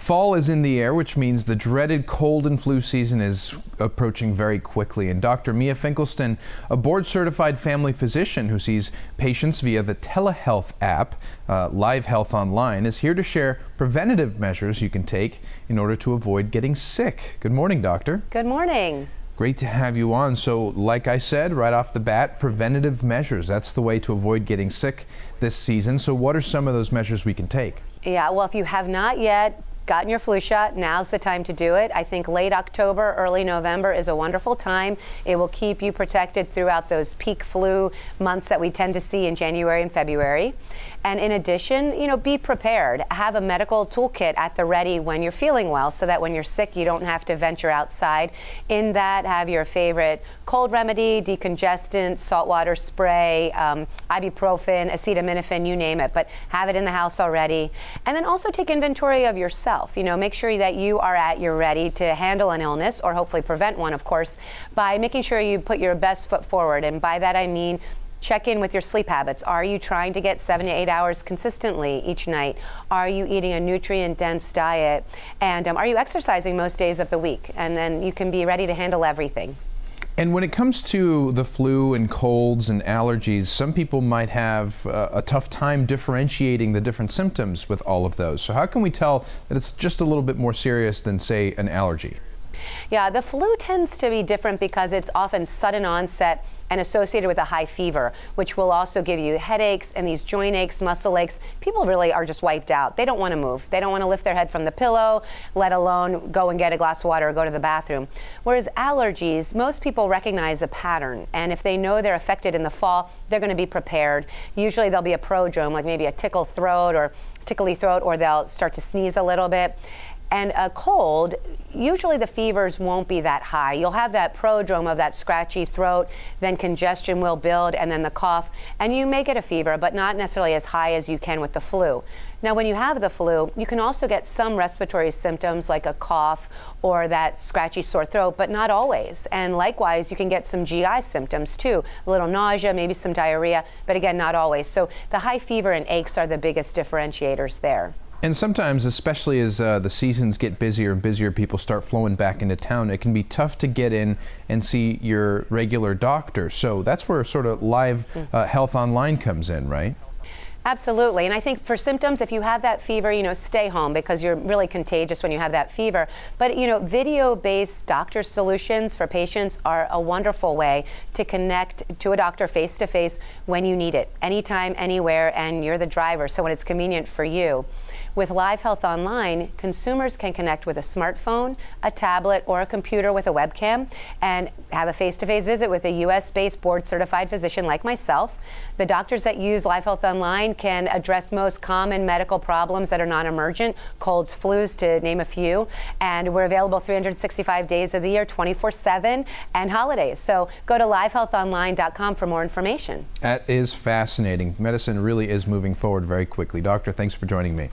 Fall is in the air, which means the dreaded cold and flu season is approaching very quickly. And Dr. Mia Finkelston, a board-certified family physician who sees patients via the telehealth app, Live Health Online, is here to share preventative measures you can take in order to avoid getting sick. Good morning, doctor. Good morning. Great to have you on. So, like I said, right off the bat, preventative measures. That's the way to avoid getting sick this season. So what are some of those measures we can take? Yeah, well, if you have not yet gotten your flu shot, now's the time to do it. I think late October, early November is a wonderful time. It will keep you protected throughout those peak flu months that we tend to see in January and February. And in addition, be prepared. Have a medical toolkit at the ready when you're feeling well so that when you're sick, you don't have to venture outside. In that, have your favorite cold remedy, decongestant, saltwater spray, ibuprofen, acetaminophen, you name it, but have it in the house already. And then also take inventory of yourself. Make sure that you are at your ready to handle an illness, or hopefully prevent one, of course, by making sure you put your best foot forward. And by that I mean check in with your sleep habits. Are you trying to get 7 to 8 hours consistently each night? Are you eating a nutrient-dense diet? And are you exercising most days of the week? And then you can be ready to handle everything. And when it comes to the flu and colds and allergies, some people might have a tough time differentiating the different symptoms with all of those. So how can we tell that it's just a little bit more serious than, say, an allergy? Yeah, the flu tends to be different because it's often sudden onset and associated with a high fever, which will also give you headaches and these joint aches, muscle aches. People really are just wiped out. They don't want to move. They don't want to lift their head from the pillow, let alone go and get a glass of water or go to the bathroom. Whereas allergies, most people recognize a pattern, and if they know they're affected in the fall, they're going to be prepared. Usually there'll be a prodrome, like maybe a tickly throat, or they'll start to sneeze a little bit. And a cold, usually the fevers won't be that high. You'll have that prodrome of that scratchy throat, then congestion will build, and then the cough, and you may get a fever, but not necessarily as high as you can with the flu. Now, when you have the flu, you can also get some respiratory symptoms like a cough or that scratchy sore throat, but not always. And likewise, you can get some GI symptoms too, a little nausea, maybe some diarrhea, but again, not always. So the high fever and aches are the biggest differentiators there. And sometimes, especially as the seasons get busier and busier, people start flowing back into town, it can be tough to get in and see your regular doctor. So that's where sort of Live Health Online comes in, right? Absolutely. And I think for symptoms, if you have that fever, stay home because you're really contagious when you have that fever. But, video-based doctor solutions for patients are a wonderful way to connect to a doctor face-to-face when you need it, anytime, anywhere, and you're the driver, so when it's convenient for you. With Live Health Online, consumers can connect with a smartphone, a tablet, or a computer with a webcam and have a face-to-face visit with a U.S.-based board-certified physician like myself. The doctors that use Live Health Online can address most common medical problems that are non-emergent, colds, flus, to name a few. And we're available 365 days of the year, 24/7, and holidays. So go to livehealthonline.com for more information. That is fascinating. Medicine really is moving forward very quickly. Doctor, thanks for joining me.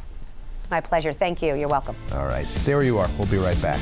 My pleasure. Thank you. You're welcome. All right. Stay where you are. We'll be right back.